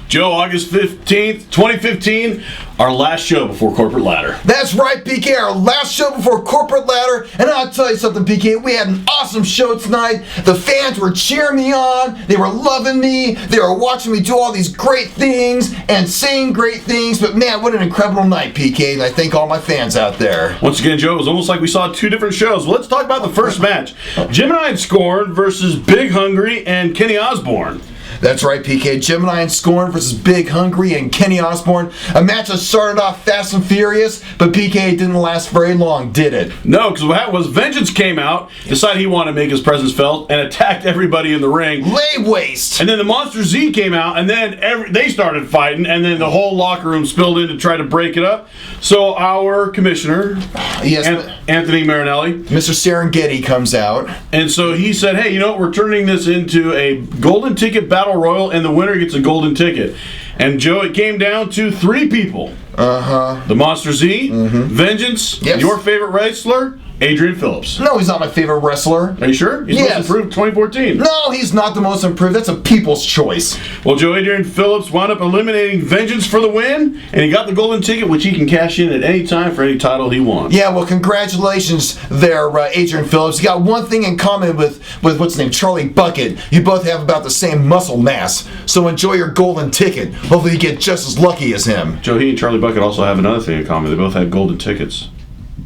Joe, August 15th, 2015, our last show before Corporate Ladder. That's right, PK, our last show before Corporate Ladder. And I'll tell you something, PK, we had an awesome show tonight. The fans were cheering me on. They were loving me. They were watching me do all these great things and saying great things. But man, what an incredible night, PK, and I thank all my fans out there. Once again, Joe, it was almost like we saw two different shows. Well, let's talk about the first match. Gemini and Scorn versus Big Hungry and Kenny Osborne. That's right, PK. Gemini and Scorn versus Big Hungry and Kenny Osborne. A match that started off fast and furious, but PK didn't last very long, did it? No, because what happened was Vengeance came out, decided he wanted to make his presence felt, and attacked everybody in the ring. Lay waste. And then the Monster Z came out, and then they started fighting, and then the whole locker room spilled in to try to break it up. So our commissioner, Anthony Marinelli, Mr. Serengeti, comes out. And so he said, hey, you know what, we're turning this into a golden ticket battle royal, and the winner gets a golden ticket. And Joe, it came down to three people. The Monster Z, Vengeance, your favorite wrestler, Adrian Phillips. No, he's not my favorite wrestler. Are you sure? He's most improved 2014. No, he's not the most improved. That's a people's choice. Well, Joe, Adrian Phillips wound up eliminating Vengeance for the win, and he got the golden ticket, which he can cash in at any time for any title he wants. Yeah, well, congratulations there, Adrian Phillips. You got one thing in common with what's his name, Charlie Bucket. You both have about the same muscle mass. So enjoy your golden ticket. Hopefully you get just as lucky as him. Joe, he and Charlie Bucket also have another thing in common. They both had golden tickets.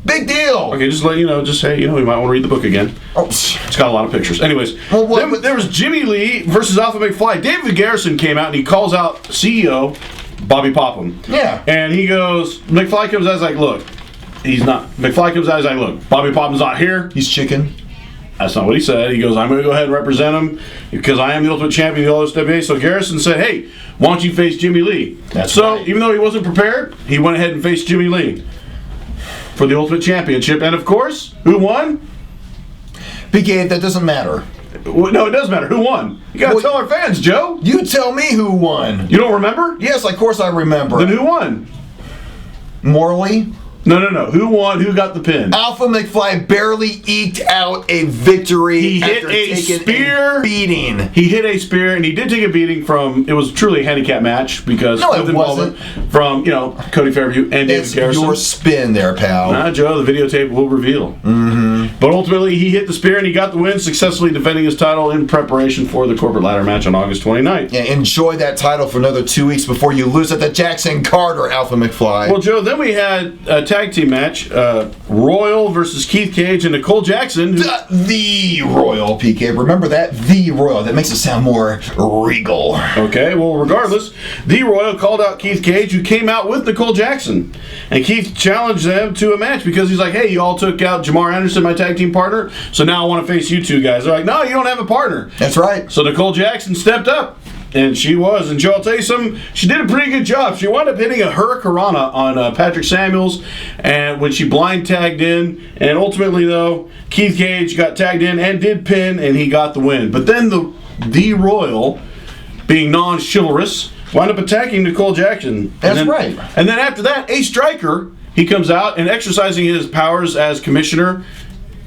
Big deal. Okay, just let you know, just say, you might want to read the book again. Oh, it's got a lot of pictures. Anyways, there was Jimmy Lee versus Alpha McFly. David Garrison came out and he calls out CEO Bobby Popham. Yeah. And he goes, McFly comes out, he's like, look, he's not. McFly comes out, he's like, look, Bobby Popham's not here. He's chicken. That's not what he said. He goes, I'm going to go ahead and represent him because I am the Ultimate Champion of the OSWA. So Garrison said, hey, why don't you face Jimmy Lee? That's so right. Even though he wasn't prepared, he went ahead and faced Jimmy Lee for the Ultimate Championship. And of course, who won? PK, that doesn't matter. No, it does matter. Who won? You got to tell our fans, Joe. You tell me who won. You don't remember? Yes, of course I remember. Then who won? Morley? No. Who won? Who got the pin? Alpha McFly barely eked out a victory. He hit a spear. Beating. He hit a spear, and he did take a beating from. It was truly a handicap match because no, it wasn't. From Cody Fairview and David Garrison. Your spin there, pal. Nah, Joe, the videotape will reveal. But ultimately, he hit the spear and he got the win, successfully defending his title in preparation for the Corporate Ladder match on August 29th. Yeah, enjoy that title for another 2 weeks before you lose it to Jackson Carter, Alpha McFly. Well, Joe, then we had a tag team match, Royal versus Keith Cage and Nicole Jackson. The Royal, PK. Remember that? The Royal. That makes it sound more regal. Okay, well, regardless, the Royal called out Keith Cage, who came out with Nicole Jackson. And Keith challenged them to a match because he's like, hey, you all took out Jamar Anderson, my tag team partner, so now I want to face you two guys. They're like, no, you don't have a partner. That's right. So Nicole Jackson stepped up. And she was. And Joe, I'll tell you something, she did a pretty good job. She wound up hitting a Hurricanrana on Patrick Samuels and when she blind tagged in. And ultimately, though, Keith Cage got tagged in and did pin, and he got the win. But then the Royal, being non-chivalrous, wound up attacking Nicole Jackson. That's right. And then after that, Ace Stryker, he comes out and exercising his powers as commissioner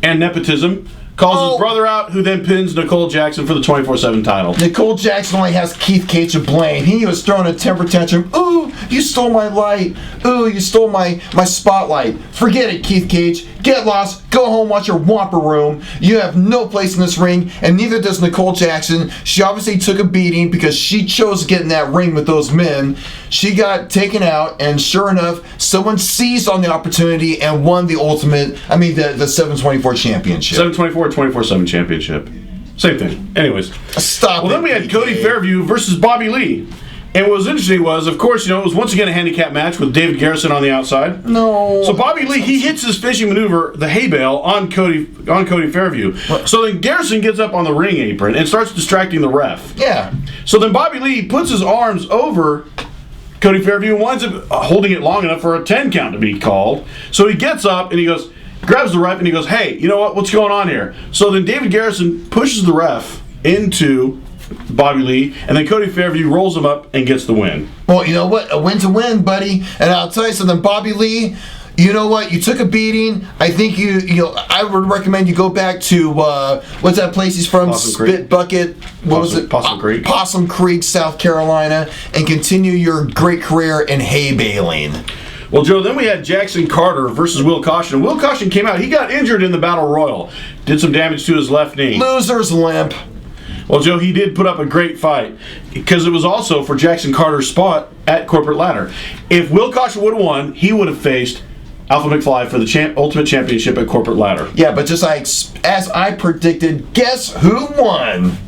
and nepotism, calls his brother out, who then pins Nicole Jackson for the 24/7 title. Nicole Jackson only has Keith Cage to blame. He was throwing a temper tantrum. Ooh, you stole my light. Ooh, you stole my spotlight. Forget it, Keith Cage. Get lost. Go home, watch your Whopper Room. You have no place in this ring, and neither does Nicole Jackson. She obviously took a beating because she chose to get in that ring with those men. She got taken out, and sure enough, someone seized on the opportunity and won the the 724 championship. 724 24/7 championship. Same thing. Anyways. Stop. Well, then we had Cody Fairview versus Bobby Lee. And what was interesting was, of course, it was once again a handicap match with David Garrison on the outside. No. So Bobby Lee, he hits his fishing maneuver, the hay bale, on Cody Fairview. What? So then Garrison gets up on the ring apron and starts distracting the ref. Yeah. So then Bobby Lee puts his arms over Cody Fairview and winds up holding it long enough for a 10 count to be called. So he gets up and he goes, grabs the ref and he goes, hey, you know what? What's going on here? So then David Garrison pushes the ref into Bobby Lee, and then Cody Fairview rolls him up and gets the win. Well, you know what? A win to win, buddy. And I'll tell you something, Bobby Lee, You know what? You took a beating. I think I would recommend you go back to what's that place he's from? Possum Spit Creek. Bucket. What was it? Possum Creek. Possum Creek, South Carolina, and continue your great career in hay baling. Well, Joe, then we had Jackson Carter versus Will Caution. Will Caution came out. He got injured in the Battle Royal. Did some damage to his left knee. Loser's limp. Well, Joe, he did put up a great fight because it was also for Jackson Carter's spot at Corporate Ladder. If Will Caution would have won, he would have faced Alpha McFly for the Ultimate Championship at Corporate Ladder. Yeah, but just as I predicted, guess who won?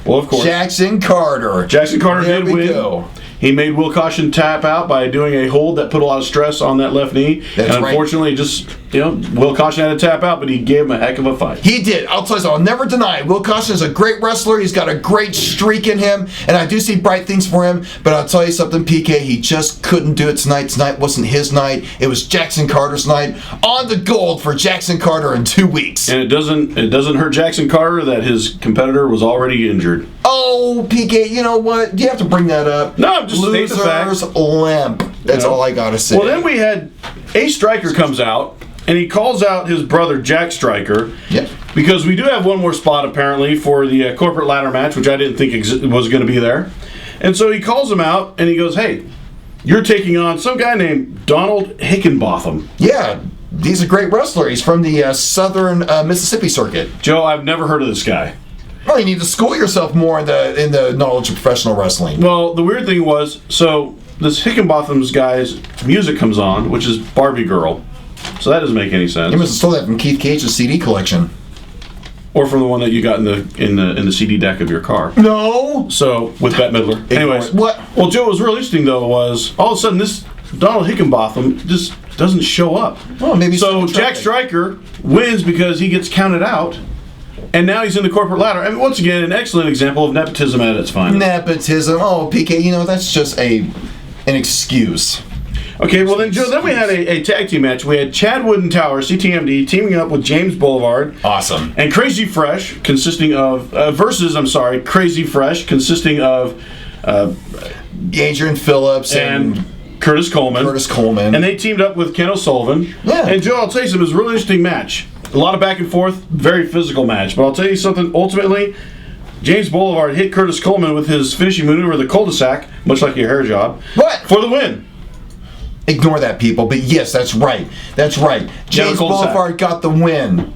Well, of course. Jackson Carter. Jackson Carter There did we win. go. He made Will Caution tap out by doing a hold that put a lot of stress on that left knee. That's and unfortunately, Will Caution had to tap out, but he gave him a heck of a fight. He did. I'll tell you, I'll never deny it. Will Caution is a great wrestler. He's got a great streak in him, and I do see bright things for him. But I'll tell you something, PK, he just couldn't do it tonight. Tonight wasn't his night. It was Jackson Carter's night. On the gold for Jackson Carter in 2 weeks. And it doesn't hurt Jackson Carter that his competitor was already injured. Oh, PK, you know what? Do you have to bring that up? No, I'm just stating the fact. Loser's limp. That's all I gotta say. Well, then we had Ace Stryker comes out, and he calls out his brother Jack Stryker. Yep. Because we do have one more spot, apparently, for the Corporate Ladder match, which I didn't think was going to be there. And so he calls him out, and he goes, hey, you're taking on some guy named Donald Higginbotham. Yeah, he's a great wrestler. He's from the southern Mississippi circuit. Joe, I've never heard of this guy. Well, you need to school yourself more in the knowledge of professional wrestling. Well, the weird thing was, so this Higginbotham's guy's music comes on, which is Barbie Girl. So that doesn't make any sense. You must have stole that from Keith Cage's CD collection. Or from the one that you got in the CD deck of your car. No. So with Bette Midler. Anyways, what? Well, Joe, what was really interesting though was all of a sudden this Donald Higginbotham just doesn't show up. Oh, maybe so. Jack Stryker wins because he gets counted out. And now he's in the Corporate Ladder. I mean, once again, an excellent example of nepotism at its finest. Nepotism. Oh, PK, that's just an excuse. Okay, well then, Joe, then we had a tag team match. We had Chad Woodentower, CTMD, teaming up with James Boulevard. Awesome. And Crazy Fresh, consisting of, Crazy Fresh, consisting of Adrian Phillips and Curtis Coleman. And they teamed up with Ken O'Sullivan. Yeah. And Joe, I'll tell you something, it was a really interesting match. A lot of back and forth, very physical match. But I'll tell you something, ultimately, James Boulevard hit Curtis Coleman with his finishing maneuver, the cul-de-sac, much like your hair job. What? For the win. Ignore that, people. But yes, that's right. That's right. James Boulevard got the win.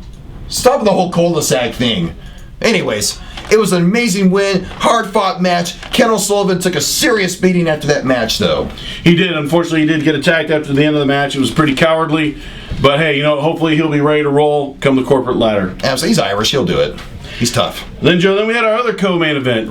Stop the whole cul-de-sac thing. Anyways, it was an amazing win, hard-fought match. Ken O'Sullivan took a serious beating after that match, though. He did. Unfortunately, he did get attacked after the end of the match. It was pretty cowardly. But hey, hopefully he'll be ready to roll come the Corporate Ladder. Absolutely. He's Irish. He'll do it. He's tough. Then, Joe, we had our other co-main event.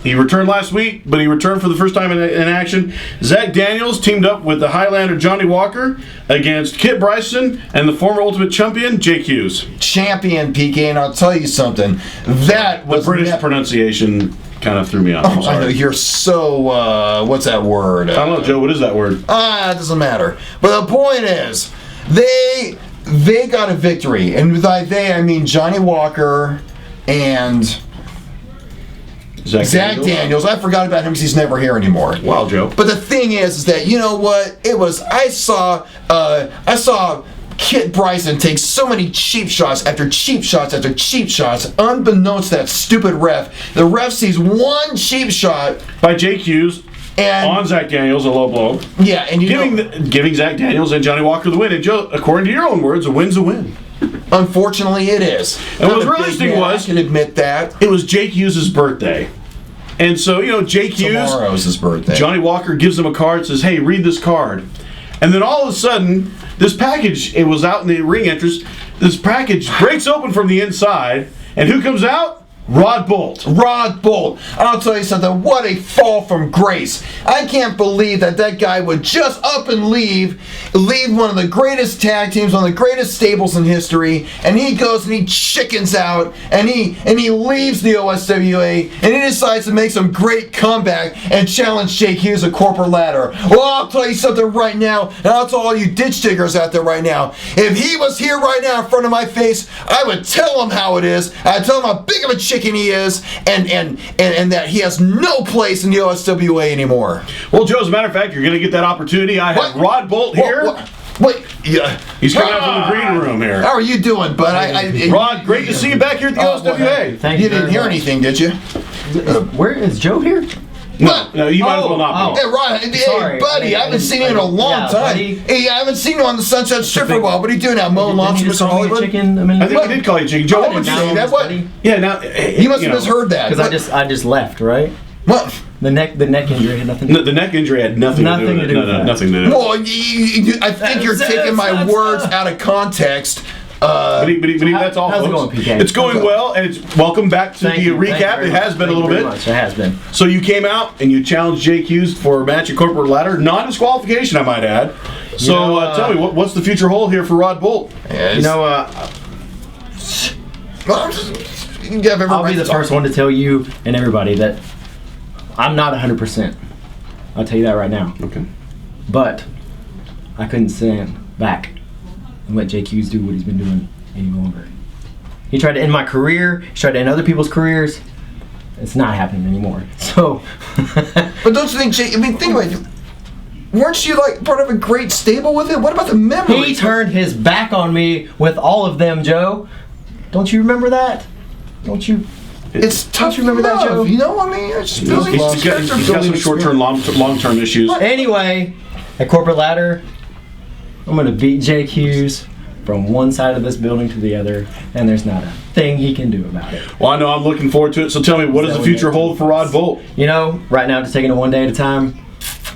He returned last week, but he returned for the first time in action. Zack Daniels teamed up with the Highlander Johnny Walker against Kit Bryson and the former Ultimate Champion, Jake Hughes. Champion, PK, and I'll tell you something. That was... The British pronunciation kind of threw me off. I'm sorry. I know, you're so... what's that word? I don't know, Joe. What is that word? It doesn't matter. But the point is, they got a victory. And by they, I mean Johnny Walker and... Zack Daniels. I forgot about him because he's never here anymore. Wow, Joe. But the thing is that, you know what? It was... I saw Kit Bryson takes so many cheap shots after cheap shots after cheap shots, unbeknownst to that stupid ref. The ref sees one cheap shot by Jake Hughes on Zack Daniels, a low blow. Yeah, and giving Zack Daniels and Johnny Walker the win. And Joe, according to your own words, a win's a win. Unfortunately, it is. And what was really interesting was, I can admit that, it was Jake Hughes' birthday. And so, Jake Hughes, tomorrow's his birthday. Johnny Walker gives him a card, says, hey, read this card. And then all of a sudden, this package, it was out in the ring entrance, this package breaks open from the inside, and who comes out? Rod Bolt. Rod Bolt. I'll tell you something. What a fall from grace. I can't believe that guy would just up and leave one of the greatest tag teams, one of the greatest stables in history, and he goes and he chickens out, and he leaves the OSWA, and he decides to make some great comeback and challenge Jake Hughes at Corporate Ladder. Well, I'll tell you something right now, and I'll tell all you ditch diggers out there right now. If he was here right now in front of my face, I would tell him how it is. I'd tell him how big of a chicken he is, and that he has no place in the OSWA anymore. Well, Joe, as a matter of fact, you're going to get that opportunity. I have Rod Bolt here Wait, yeah. He's coming out from the green room here. How are you doing, bud? Rod, great to see you back here at the OSWA. Thank You you. didn't hear anything, did you? Where is Joe here? No, you might as well not be. Hey, Rod, hey, Sorry. buddy, I haven't seen you in a long time. Buddy. Hey, I haven't seen you on the Sunset Strip for a while. What are you doing now? Mowing lawns for Mr. Hollywood? Chicken a minute I think he did call you chicken. Joe, I what would didn't you say say? that. What? Yeah, now You must have misheard that. Because I just left, right? What? The neck injury had nothing. No, the neck injury had nothing to do with it. No, nothing to do. Well, I think you're taking my words out of context. But that's all. How's it folks. going, PK? It's going well, and it's welcome back to the recap. It has been a little bit. It has been. So you came out and you challenged Jake Hughes for a match at Corporate Ladder, non-disqualification, I might add. So tell me, what's the future hold here for Rod Bolt? You know, I'll be the first one to tell you and everybody that I'm not 100%. I'll tell you that right now. Okay. But I couldn't stand back and let Jake Hughes do what he's been doing any longer. He tried to end my career. He tried to end other people's careers. It's not happening anymore. So. But don't you think, Jake? I mean, think about it. Weren't you like part of a great stable with him? What about the memories? He turned his back on me with all of them, Joe. Don't you remember that? Don't you? It's tough to remember that, Joe. You know, I mean, I just feel like He's got some short-term, long-term issues. Anyway, at Corporate Ladder, I'm going to beat Jake Hughes from one side of this building to the other, and there's not a thing he can do about it. Well, I know I'm looking forward to it. So tell me, what does the future hold for Rod Bolt? You know, right now, just taking it one day at a time.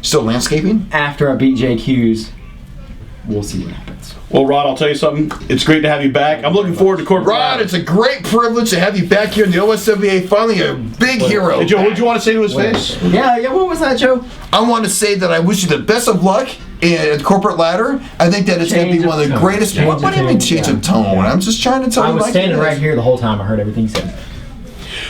Still landscaping? After I beat Jake Hughes, we'll see what happens. Well, Rod, I'll tell you something. It's great to have you back. I'm looking forward to Corporate Rod, Ladder. it's a great privilege to have you back here in the OSWA. Finally, a big hero. Hey, Joe, what did you want to say to his face? Yeah, what was that, Joe? I want to say that I wish you the best of luck in Corporate Ladder. I think that it's going to be one of the greatest. What do you mean change of tone? I'm just trying to tell you. I was like standing it is. right here the whole time. I heard everything you said.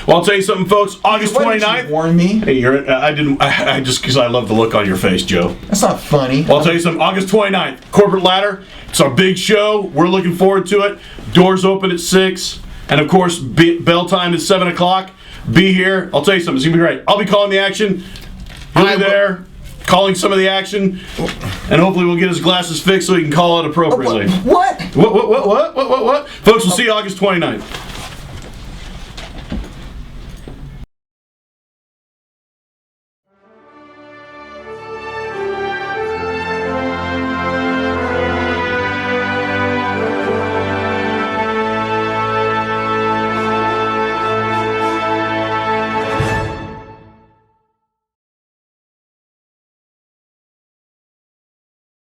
Well, I'll tell you something, folks. August Why didn't 29th. you warn me? Hey, I just because I love the look on your face, Joe. That's not funny. Well, I'll tell you something. August 29th, Corporate Ladder. It's our big show. We're looking forward to it. Doors open at 6. And, of course, bell time is 7 o'clock. Be here. I'll tell you something. It's going to be great. I'll be calling the action. You'll be there, calling some of the action. And hopefully we'll get his glasses fixed so he can call it appropriately. What? What? Folks, we'll see you August 29th.